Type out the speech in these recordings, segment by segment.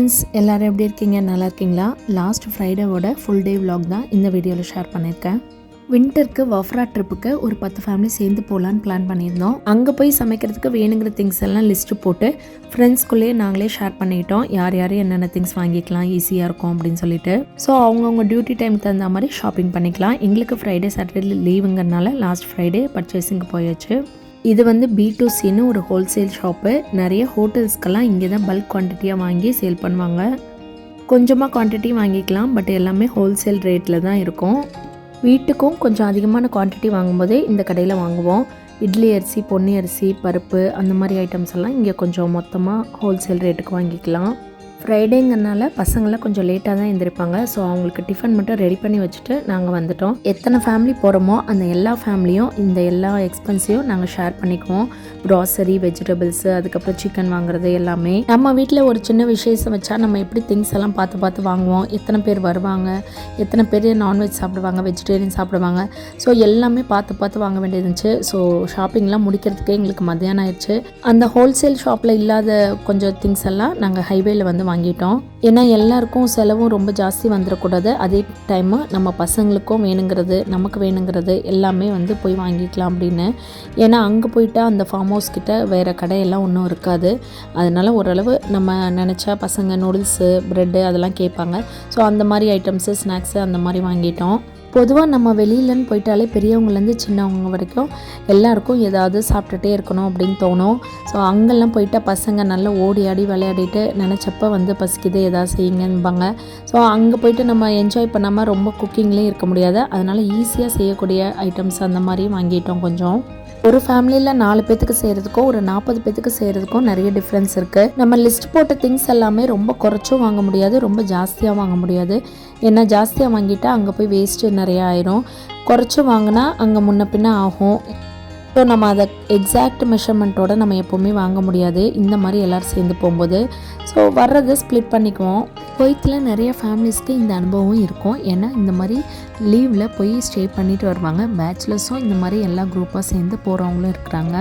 Friends, எல்லோரும் எப்படி இருக்கீங்க? நல்லா இருக்கீங்களா? லாஸ்ட் ஃப்ரைடேவோட ஃபுல் டே விலாக் தான் இந்த வீடியோவில் ஷேர் பண்ணியிருக்கேன். வின்டருக்கு வஃப்ரா ட்ரிப்புக்கு ஒரு 10 ஃபேமிலி சேர்ந்து போகலான்னு பிளான் பண்ணியிருந்தோம். அங்கே போய் சமைக்கிறதுக்கு வேணுங்கிற திங்ஸ் எல்லாம் லிஸ்ட்டு போட்டு ஃப்ரெண்ட்ஸ்குள்ளேயே நாங்களே ஷேர் பண்ணிட்டோம். யார் யார் என்னென்ன திங்ஸ் வாங்கிக்கலாம், ஈஸியாக இருக்கும் அப்படின்னு சொல்லிட்டு. ஸோ அவங்கவுங்க டியூட்டி டைமுக்கு தகுந்த மாதிரி ஷாப்பிங் பண்ணிக்கலாம். எங்களுக்கு ஃப்ரைடே சாட்டர்டே லீவுங்கிறனால லாஸ்ட் ஃப்ரைடே பர்ச்சேசிங்க்கு போயாச்சு. இது வந்து B2Cன்னு ஒரு ஹோல்சேல் ஷாப்பு. நிறைய ஹோட்டல்ஸ்க்கெல்லாம் இங்கே தான் பல்க் குவான்டிட்டியாக வாங்கி சேல் பண்ணுவாங்க. கொஞ்சமாக குவான்டிட்டி வாங்கிக்கலாம், பட் எல்லாமே ஹோல்சேல் ரேட்டில் தான் இருக்கும். வீட்டுக்கும் கொஞ்சம் அதிகமான குவான்டிட்டி வாங்கும்போதே இந்த கடையில் வாங்குவோம். இட்லி அரிசி, பொன்னி அரிசி, பருப்பு அந்த மாதிரி ஐட்டம்ஸ் எல்லாம் இங்கே கொஞ்சம் மொத்தமாக ஹோல்சேல் ரேட்டுக்கு வாங்கிக்கலாம். ஃப்ரைடேங்கிறனால பசங்களாம் கொஞ்சம் லேட்டாக தான் எழுந்திருப்பாங்க. ஸோ அவங்களுக்கு டிஃபன் மட்டும் ரெடி பண்ணி வச்சுட்டு நாங்கள் வந்துட்டோம். எத்தனை ஃபேமிலி போகிறோமோ அந்த எல்லா ஃபேமிலியும் இந்த எல்லா எக்ஸ்பென்ஸையும் நாங்கள் ஷேர் பண்ணிக்குவோம். க்ராசரி, வெஜிடபிள்ஸு, அதுக்கப்புறம் சிக்கன் வாங்குறது எல்லாமே. நம்ம வீட்டில் ஒரு சின்ன விசேஷம் வச்சா நம்ம எப்படி திங்ஸ் எல்லாம் பார்த்து வாங்குவோம். எத்தனை பேர் வருவாங்க, எத்தனை பேர் நான்வெஜ் சாப்பிடுவாங்க, வெஜிடேரியன் சாப்பிடுவாங்க. ஸோ எல்லாமே பார்த்து வாங்க வேண்டியது இருந்துச்சு. ஸோ ஷாப்பிங்லாம் முடிக்கிறதுக்கே எங்களுக்கு மத்தியானம் ஆயிடுச்சு. அந்த ஹோல்சேல் ஷாப்பில் இல்லாத கொஞ்சம் திங்ஸ் எல்லாம் நாங்கள் ஹைவேயில் வந்து வாங்கிட்டோம். ஏன்னா எல்லாருக்கும் செலவும் ரொம்ப ஜாஸ்தி வந்துடக்கூடாது. அதே டைமு நம்ம பசங்களுக்கும் வேணுங்கிறது, நமக்கு வேணுங்கிறது எல்லாமே வந்து போய் வாங்கிக்கலாம் அப்படின்னு. ஏன்னா அங்கே போயிட்டா அந்த ஃபார்ம் ஹவுஸ் கிட்ட வேறு கடையெல்லாம் ஒன்றும் இருக்காது. அதனால் ஓரளவு நம்ம நினச்சா பசங்க நூடுல்ஸு, ப்ரெட்டு அதெல்லாம் கேட்பாங்க. ஸோ அந்த மாதிரி ஐட்டம்ஸு, ஸ்நாக்ஸு அந்த மாதிரி வாங்கிட்டோம். பொதுவாக நம்ம வெளியிலன்னு போயிட்டாலே பெரியவங்கலேருந்து சின்னவங்க வரைக்கும் எல்லாருக்கும் ஏதாவது சாப்பிட்டுட்டே இருக்கணும் அப்படின்னு தோணும். ஸோ அங்கெல்லாம் போயிட்டால் பசங்க நல்லா ஓடி ஆடி விளையாடிட்டு நினச்சப்ப வந்து பசிக்குது ஏதாவது செய்யுங்கன்பாங்க. ஸோ அங்கே போயிட்டு நம்ம என்ஜாய் பண்ணாமல் ரொம்ப குக்கிங்லேயும் இருக்க முடியாது. அதனால் ஈஸியாக செய்யக்கூடிய ஐட்டம்ஸ் அந்த மாதிரி வாங்கிட்டோம். கொஞ்சம் ஒரு ஃபேமிலியில் 4 பேத்துக்கு செய்கிறதுக்கும் ஒரு 40 பேத்துக்கு செய்கிறதுக்கும் நிறைய டிஃப்ரென்ஸ் இருக்குது. நம்ம லிஸ்ட் போட்ட திங்ஸ் எல்லாமே ரொம்ப குறைச்சும் வாங்க முடியாது, ரொம்ப ஜாஸ்தியாக வாங்க முடியாது. ஏன்னா ஜாஸ்தியாக வாங்கிட்டால் அங்கே போய் வேஸ்ட்டு நிறையா ஆயிரும். குறைச்சும் வாங்கினா அங்கே முன்ன பின்ன ஆகும். ஸோ நம்ம அதை எக்ஸாக்ட் மெஷர்மெண்ட்டோடு நம்ம எப்போவுமே வாங்க முடியாது இந்த மாதிரி எல்லோரும் சேர்ந்து போகும்போது. ஸோ வர்றதை ஸ்ப்ளிட் பண்ணிக்குவோம். குவைத்தில் நிறைய ஃபேமிலிஸ்க்கு இந்த அனுபவம் இருக்கும். ஏன்னா இந்த மாதிரி லீவில் போய் ஸ்டே பண்ணிட்டு வருவாங்க. பேச்சுலர்ஸும் இந்த மாதிரி எல்லா குரூப்பாக சேர்ந்து போகிறவங்களும் இருக்கிறாங்க.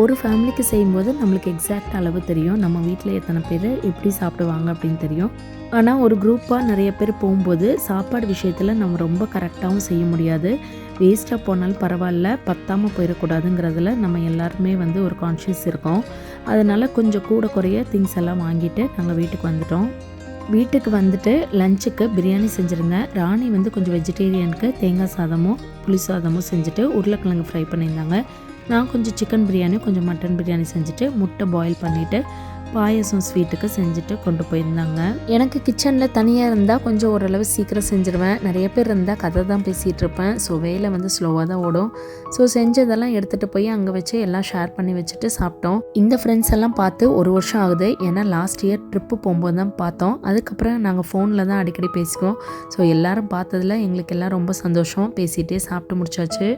ஒரு ஃபேமிலிக்கு செய்யும்போது நம்மளுக்கு எக்ஸாக்ட் அளவு தெரியும். நம்ம வீட்டில் எத்தனை பேர் எப்படி சாப்பிடுவாங்க அப்படின்னு தெரியும். ஆனால் ஒரு குரூப்பாக நிறைய பேர் போகும்போது சாப்பாடு விஷயத்தில் நம்ம ரொம்ப கரெக்டாகவும் செய்ய முடியாது. வேஸ்ட்டாக போனாலும் பரவாயில்ல, பத்தாமல் போயிடக்கூடாதுங்கிறதுல நம்ம எல்லாருமே வந்து ஒரு கான்ஷியஸ் இருக்கோம். அதனால் கொஞ்சம் கூட குறைய திங்ஸ் எல்லாம் வாங்கிட்டு நாங்கள் வீட்டுக்கு வந்துட்டோம். வீட்டுக்கு வந்துட்டு லஞ்சுக்கு பிரியாணி செஞ்சுருந்தேன். ராணி வந்து கொஞ்சம் வெஜிடேரியனுக்கு தேங்காய் சாதமும் புளி சாதமும் செஞ்சுட்டு உருளைக்கிழங்கு ஃப்ரை பண்ணியிருந்தாங்க. நான் கொஞ்சம் சிக்கன் பிரியாணி, கொஞ்சம் மட்டன் பிரியாணி செஞ்சுட்டு முட்டை பாயில் பண்ணிவிட்டு பாயசம் ஸ்வீட்டுக்கு செஞ்சுட்டு கொண்டு போயிருந்தாங்க. எனக்கு கிச்சனில் தனியாக இருந்தால் கொஞ்சம் ஓரளவு சீக்கிரம் செஞ்சுருவேன். நிறைய பேர் இருந்தால் கதை தான் பேசிகிட்டு இருப்பேன். ஸோ வேலை வந்து ஸ்லோவாக தான் ஓடும். ஸோ செஞ்சதெல்லாம் எடுத்துகிட்டு போய் அங்கே வச்சு எல்லாம் ஷேர் பண்ணி வச்சுட்டு சாப்பிட்டோம். இந்த ஃப்ரெண்ட்ஸ் எல்லாம் பார்த்து 1 வருஷம் ஆகுது. ஏன்னா லாஸ்ட் இயர் ட்ரிப்பு போகும்போது தான் பார்த்தோம். அதுக்கப்புறம் நாங்கள் ஃபோனில் தான் அடிக்கடி பேசிக்குவோம். ஸோ எல்லோரும் பார்த்ததில் எங்களுக்கு எல்லாம் ரொம்ப சந்தோஷம். பேசிகிட்டே சாப்பிட்டு முடிச்சாச்சு.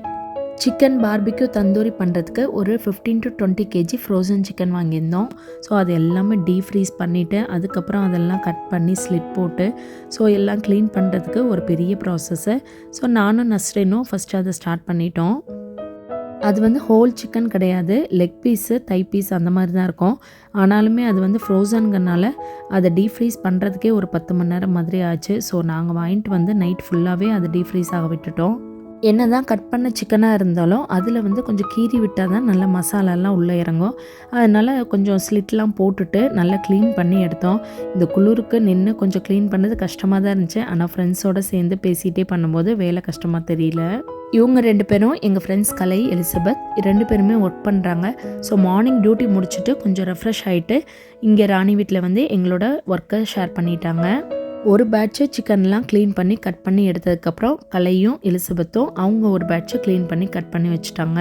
சிக்கன் பார்பிக்யூ தந்தூரி பண்ணுறதுக்கு ஒரு 15 to 20 kg ஃப்ரோசன் சிக்கன் வாங்கியிருந்தோம். ஸோ அது எல்லாமே டீப் ஃப்ரீஸ் பண்ணிவிட்டு அதுக்கப்புறம் அதெல்லாம் கட் பண்ணி ஸ்லிட் போட்டு ஸோ எல்லாம் க்ளீன் பண்ணுறதுக்கு ஒரு பெரிய ப்ராசஸ்ஸு. ஸோ நானும் நஸ்ரீனும் ஃபஸ்ட்டு அதை ஸ்டார்ட் பண்ணிட்டோம். அது வந்து ஹோல் சிக்கன் கிடையாது, லெக் பீஸு, தை பீஸ் அந்த மாதிரி தான் இருக்கும். ஆனாலுமே அது வந்து ஃப்ரோசனுங்கிறனால அதை டீப் ஃப்ரீஸ் பண்ணுறதுக்கே ஒரு 10 மணி நேரம் மாதிரி ஆச்சு. ஸோ நாங்கள் வாங்கிட்டு வந்து நைட் ஃபுல்லாகவே அதை டீப் ஃப்ரீஸ் ஆக விட்டுட்டோம். என்ன தான் கட் பண்ண சிக்கனாக இருந்தாலும் அதில் வந்து கொஞ்சம் கீறி விட்டால் தான் நல்ல மசாலாலாம் உள்ளே இறங்கும். அதனால் கொஞ்சம் ஸ்லிட்லாம் போட்டுட்டு நல்லா க்ளீன் பண்ணி எடுத்தோம். இந்த குளிருக்கு நின்று கொஞ்சம் க்ளீன் பண்ணது கஷ்டமாக தான் இருந்துச்சு. ஆனால் ஃப்ரெண்ட்ஸோடு சேர்ந்து பேசிகிட்டே பண்ணும்போது வேலை கஷ்டமாக தெரியல. இவங்க 2 பேரும் எங்கள் ஃப்ரெண்ட்ஸ் கலை, எலிசபெத் 2 பேருமே ஒர்க் பண்ணுறாங்க. ஸோ மார்னிங் டியூட்டி முடிச்சுட்டு கொஞ்சம் ரெஃப்ரெஷ் ஆகிட்டு இங்கே ராணி வீட்டில் வந்து எங்களோட ஒர்க்கை ஷேர் பண்ணிட்டாங்க. ஒரு பேட்சு சிக்கன்லாம் க்ளீன் பண்ணி கட் பண்ணி எடுத்ததுக்கப்புறம் கலையும் எலிசபெத்தும் அவங்க ஒரு பேட்சை க்ளீன் பண்ணி கட் பண்ணி வச்சுட்டாங்க.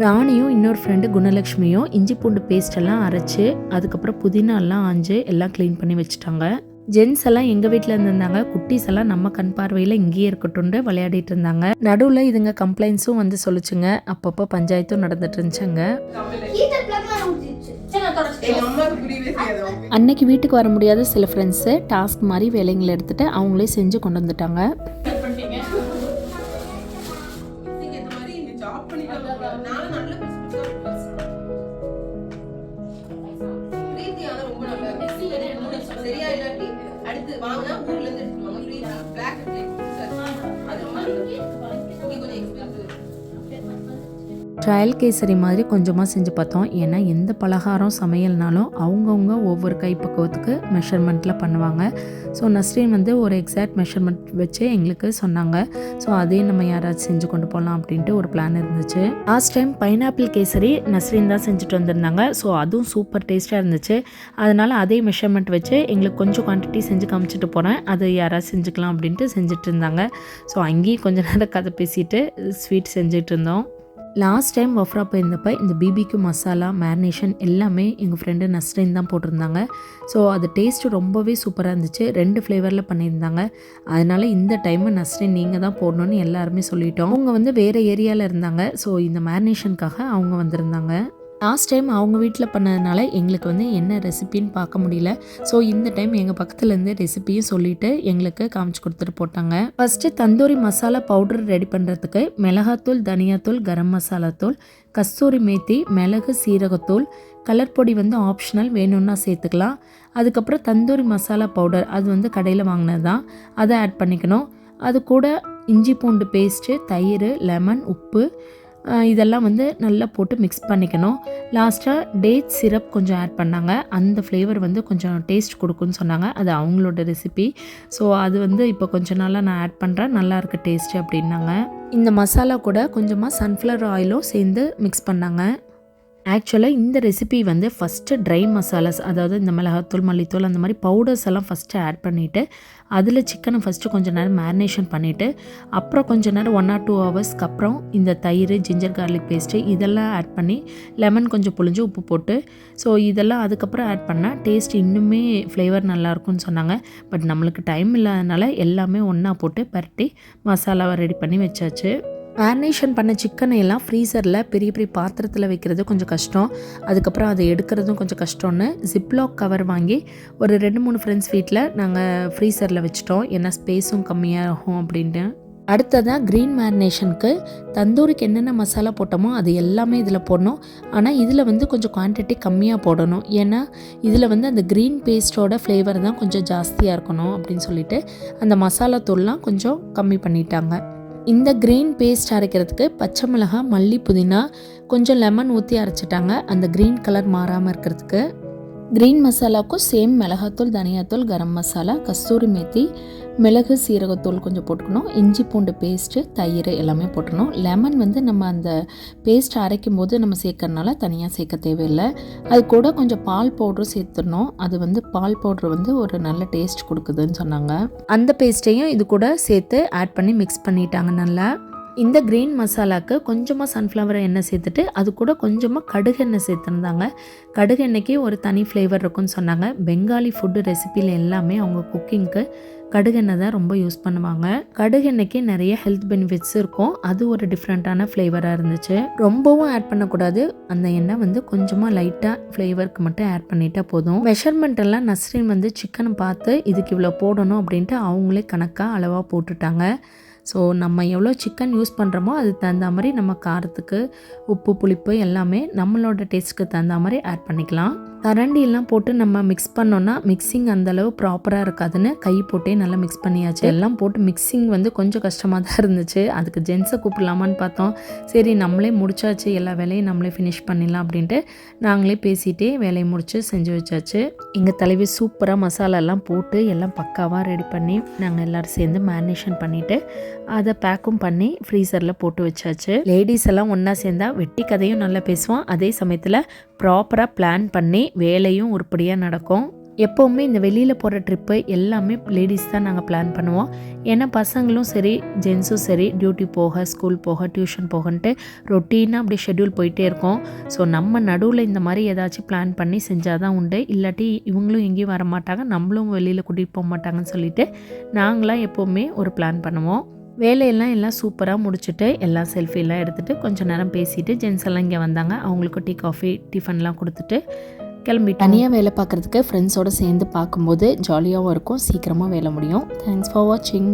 ராணியும் இன்னொரு ஃப்ரெண்டு குணலக்ஷ்மியும் இஞ்சி பூண்டு பேஸ்டெல்லாம் அரைச்சி அதுக்கப்புறம் புதினாலாம் ஆஞ்சு எல்லாம் க்ளீன் பண்ணி வச்சுட்டாங்க. ஜென்ஸ் எல்லாம் எங்கள் வீட்டில் இருந்திருந்தாங்க. குட்டீஸ் எல்லாம் நம்ம கண் பார்வையில் இங்கேயே இருக்கட்டும்னு விளையாடிட்டு இருந்தாங்க. நடுவில் இதுங்க கம்ப்ளைண்ட்ஸும் வந்து சொல்லிச்சுங்க. அப்பப்போ பஞ்சாயத்தும் நடந்துட்டு இருந்துச்சுங்க. அன்னைக்கு வீட்டுக்கு வர முடியாத சில ஃப்ரெண்ட்ஸு டாஸ்க் மாதிரி வேலைங்களை எடுத்துகிட்டு அவங்களே செஞ்சு கொண்டு வந்துட்டாங்க. சரியா இல்லாட்டி அடுத்து வாங்க ஊர்ல இருந்து எடுத்துட்டு வாங்க பிளாக் அது ரொம்ப கொஞ்சம் எக்ஸ்பென்சிவ். ட்ரையல் கேசரி மாதிரி கொஞ்சமாக செஞ்சு பார்த்தோம். ஏன்னா எந்த பலகாரம் சமையல்னாலும் அவங்கவுங்க ஒவ்வொரு கைப்பக்குவத்துக்கு மெஷர்மெண்ட்டில் பண்ணுவாங்க. ஸோ நஸ்ரீன் வந்து ஒரு எக்ஸாக்ட் மெஷர்மெண்ட் வச்சு எங்களுக்கு சொன்னாங்க. ஸோ அதே நம்ம யாராச்சும் செஞ்சு கொண்டு போகலாம் அப்படின்ட்டு ஒரு பிளான் இருந்துச்சு. Last time pineapple kesari Nasreen தான் செஞ்சுட்டு வந்திருந்தாங்க. ஸோ அதுவும் சூப்பர் டேஸ்ட்டாக இருந்துச்சு. அதனால் அதே மெஷர்மெண்ட் வச்சு எங்களுக்கு கொஞ்சம் குவான்டிட்டி செஞ்சு காமிச்சிட்டு போனேன். அது யாராவது செஞ்சுக்கலாம் அப்படின்ட்டு செஞ்சுட்டு இருந்தாங்க. ஸோ அங்கேயும் கொஞ்சம் நேரம் கதை பேசிட்டு ஸ்வீட் செஞ்சுட்டு இருந்தோம். லாஸ்ட் டைம் வஃப்ரா போயிருந்தப்போ இந்த பிபிக்யூ மசாலா மேரினேஷன் எல்லாமே எங்கள் ஃப்ரெண்டு நஸ்ரீன் தான் போட்டிருந்தாங்க. ஸோ அது டேஸ்ட்டு ரொம்பவே சூப்பராக இருந்துச்சு. 2 ஃப்ளேவரில் பண்ணியிருந்தாங்க. அதனால் இந்த டைமு நஸ்ரீன் நீங்கள் தான் போடணுன்னு எல்லாருமே சொல்லிட்டோம். அவங்க வந்து வேறு ஏரியாவில் இருந்தாங்க. ஸோ இந்த மேரினேஷனுக்காக அவங்க வந்திருந்தாங்க. லாஸ்ட் டைம் அவங்க வீட்டில் பண்ணதுனால எங்களுக்கு வந்து என்ன ரெசிபின்னு பார்க்க முடியல. ஸோ இந்த டைம் எங்கள் பக்கத்துலேருந்து ரெசிப்பியும் சொல்லிவிட்டு எங்களுக்கு காமிச்சு கொடுத்துட்டு போட்டாங்க. First tandoori masala powder ready பண்ணுறதுக்கு மிளகாத்தூள், தனியாத்தூள், கரம் மசாலா தூள், கஸ்தூரி மேத்தி, மிளகு, சீரகத்தூள், கலர் பொடி வந்து ஆப்ஷனல், வேணும்னா சேர்த்துக்கலாம். அதுக்கப்புறம் தந்தூரி மசாலா பவுடர் அது வந்து கடையில் வாங்கினது தான், அதை ஆட் பண்ணிக்கணும். அது கூட இஞ்சி பூண்டு பேஸ்ட்டு, தயிர், லெமன், உப்பு இதெல்லாம் வந்து நல்லா போட்டு மிக்ஸ் பண்ணிக்கணும். லாஸ்ட்டாக டேட் சிரப் கொஞ்சம் ஆட் பண்ணாங்க. அந்த ஃப்ளேவர் வந்து கொஞ்சம் டேஸ்ட் கொடுக்குன்னு சொன்னாங்க. அது அவங்களோட ரெசிபி. ஸோ அது வந்து இப்போ கொஞ்ச நாளாக நான் ஆட் பண்ணுறேன், நல்லா இருக்குது டேஸ்ட்டு அப்படின்னாங்க. இந்த மசாலா கூட கொஞ்சமாக சன்ஃப்ளவர் ஆயிலும் சேர்ந்து மிக்ஸ் பண்ணாங்க. ஆக்சுவலாக இந்த ரெசிபி வந்து ஃபஸ்ட்டு ட்ரை மசாலாஸ், அதாவது இந்த மிளகாத்தூள், மல்லித்தூள் அந்த மாதிரி பவுடர்ஸ் எல்லாம் ஃபஸ்ட்டு ஆட் பண்ணிவிட்டு அதில் சிக்கனை ஃபஸ்ட்டு கொஞ்சம் நேரம் மேரினேஷன் பண்ணிவிட்டு அப்புறம் கொஞ்சம் நேரம் 1 or 2 ஹவர்ஸ்க்கு அப்புறம் இந்த தயிர், ஜிஞ்சர் கார்லிக் பேஸ்ட்டு இதெல்லாம் ஆட் பண்ணி லெமன் கொஞ்சம் புழிஞ்சு உப்பு போட்டு ஸோ இதெல்லாம் அதுக்கப்புறம் ஆட் பண்ணால் டேஸ்ட் இன்னுமே ஃப்ளேவர் நல்லாயிருக்கும்னு சொன்னாங்க. பட் நம்மளுக்கு டைம் இல்லாதனால எல்லாமே ஒன்றா போட்டு பரட்டி மசாலாவை ரெடி பண்ணி வச்சாச்சு. மேரினேஷன் பண்ண சிக்கனை எல்லாம் ஃப்ரீசரில் பெரிய பெரிய பாத்திரத்தில் வைக்கிறது கொஞ்சம் கஷ்டம். அதுக்கப்புறம் அதை எடுக்கிறதும் கொஞ்சம் கஷ்டம்னு ஜிப்லாக் கவர் வாங்கி ஒரு 2-3 ஃப்ரெண்ட்ஸ் வீட்டில் நாங்கள் ஃப்ரீசரில் வச்சிட்டோம். ஏன்னா ஸ்பேஸும் கம்மியாகும் அப்படின்ட்டு. அடுத்ததாக க்ரீன் மேரினேஷனுக்கு தந்தூரிக்கு என்னென்ன மசாலா போட்டோமோ அது எல்லாமே இதில் போடணும். ஆனால் இதில் வந்து கொஞ்சம் குவான்டிட்டி கம்மியாக போடணும். ஏன்னா இதில் வந்து அந்த க்ரீன் பேஸ்ட்டோட ஃப்ளேவர் தான் கொஞ்சம் ஜாஸ்தியாக இருக்கணும் அப்படின்னு சொல்லிட்டு அந்த மசாலா தூள்லாம் கொஞ்சம் கம்மி பண்ணிட்டாங்க. இந்த க்ரீன் பேஸ்ட் அரைக்கிறதுக்கு பச்சை மிளகாய், மல்லி, புதினா, கொஞ்சம் லெமன் ஊற்றி அரைச்சிட்டாங்க அந்த க்ரீன் கலர் மாறாமல் இருக்கிறதுக்கு. க்ரீன் மசாலாவுக்கும் சேம் மிளகாத்தூள், தனியாத்தூள், கரம் மசாலா, கஸ்தூரி மேத்தி, மிளகு, சீரகத்தூள் கொஞ்சம் போட்டுக்கணும். இஞ்சி பூண்டு பேஸ்ட்டு, தயிர் எல்லாமே போட்டணும். லெமன் வந்து நம்ம அந்த பேஸ்ட் அரைக்கும் போது நம்ம சேர்க்கறனால தனியாக சேர்க்க தேவையில்லை. அது கூட கொஞ்சம் பால் பவுடரும் சேர்த்துடணும். அது வந்து பால் பவுட்ரு வந்து ஒரு நல்ல டேஸ்ட் கொடுக்குதுன்னு சொன்னாங்க. அந்த பேஸ்ட்டையும் இது கூட சேர்த்து ஆட் பண்ணி மிக்ஸ் பண்ணிட்டாங்க நல்லா. இந்த க்ரீன் மசாலாவுக்கு கொஞ்சமாக சன்ஃப்ளவர் எண்ணெய் சேர்த்துட்டு அது கூட கொஞ்சமாக கடுகு எண்ணெய் சேர்த்துருந்தாங்க. கடுகு எண்ணெய்க்கு ஒரு தனி ஃப்ளேவர் இருக்குன்னு சொன்னாங்க. பெங்காலி ஃபுட்டு ரெசிபியில் எல்லாமே அவங்க குக்கிங்க்கு கடுகு எண்ணெய் தான் ரொம்ப யூஸ் பண்ணுவாங்க. கடுகு எண்ணெய்க்கு நிறைய ஹெல்த் பெனிஃபிட்ஸ் இருக்கும். அது ஒரு டிஃப்ரெண்ட்டான ஃப்ளேவராக இருந்துச்சு. ரொம்பவும் ஆட் பண்ணக்கூடாது. அந்த எண்ணெய் வந்து கொஞ்சமாக லைட்டாக ஃப்ளேவருக்கு மட்டும் ஆட் பண்ணிட்டா போதும். மெஷர்மெண்ட் எல்லாம் நஸ்ரீன் வந்து சிக்கனை பார்த்து இதுக்கு இவ்வளோ போடணும் அப்படின்ட்டு அவங்களே கணக்காக அளவாக போட்டுட்டாங்க. ஸோ நம்ம எவ்வளோ சிக்கன் யூஸ் பண்ணுறோமோ அதுக்கு தகுந்த மாதிரி நம்ம காரத்துக்கு உப்பு, புளிப்பு எல்லாமே நம்மளோட டேஸ்ட்டுக்கு தகுந்த மாதிரி ஆட் பண்ணிக்கலாம். கரண்டியெல்லாம் போட்டு நம்ம மிக்ஸ் பண்ணோன்னா மிக்சிங் அந்தளவு ப்ராப்பராக இருக்காதுன்னு கை போட்டே நல்லா மிக்ஸ் பண்ணியாச்சு. எல்லாம் போட்டு மிக்சிங் வந்து கொஞ்சம் கஷ்டமாக தான் இருந்துச்சு. அதுக்கு ஜென்ஸை கூப்பிடலாமான்னு பார்த்தோம். சரி நம்மளே முடிச்சாச்சு, எல்லா வேலையும் நம்மளே ஃபினிஷ் பண்ணிடலாம் அப்படின்ட்டு நாங்களே பேசிகிட்டே வேலையை முடித்து செஞ்சு வச்சாச்சு. எங்கள் தலைவி சூப்பராக மசாலாலாம் போட்டு எல்லாம் பக்காவாக ரெடி பண்ணி நாங்கள் எல்லோரும் சேர்ந்து மேரினேஷன் பண்ணிவிட்டு அதை பேக்கும் பண்ணி ஃப்ரீசரில் போட்டு வச்சாச்சு. லேடிஸ் எல்லாம் ஒன்றா சேர்ந்தால் வெட்டி கதையும் நல்லா பேசுவோம். அதே சமயத்தில் ப்ராப்பராக பிளான் பண்ணி வேலையும் உருப்படியாக நடக்கும். எப்போவுமே இந்த வெளியில் போகிற ட்ரிப்பு எல்லாமே லேடிஸ் தான் நாங்கள் பிளான் பண்ணுவோம். ஏன்னா பசங்களும் சரி, ஜென்ஸும் சரி, டியூட்டி போக, ஸ்கூல் போக, டியூஷன் போகன்ட்டு ரொட்டீனாக அப்படி ஷெட்யூல் போயிட்டே இருக்கோம். ஸோ நம்ம நடுவில் இந்த மாதிரி ஏதாச்சும் பிளான் பண்ணி செஞ்சால் தான் உண்டு. இல்லாட்டி இவங்களும் எங்கேயும் வர மாட்டாங்க, நம்மளும் வெளியில் கூட்டிகிட்டு போக மாட்டாங்கன்னு சொல்லிட்டு நாங்களாம் எப்போவுமே ஒரு பிளான் பண்ணுவோம். வேலையெல்லாம் சூப்பராக முடிச்சுட்டு எல்லாம் செல்ஃபிலாம் எடுத்துகிட்டு கொஞ்சம் நேரம் பேசிவிட்டு ஜென்ஸ் எல்லாம் இங்கே வந்தாங்க. அவங்களுக்கு டீ, காஃபி, டிஃபன்லாம் கொடுத்துட்டு கிளம்பி தனியாக வேலை பார்க்குறதுக்கு ஃப்ரெண்ட்ஸோடு சேர்ந்து பார்க்கும்போது ஜாலியாகவும் இருக்கும், சீக்கிரமாக வேலை முடியும். தேங்க்ஸ் ஃபார் வாட்சிங்.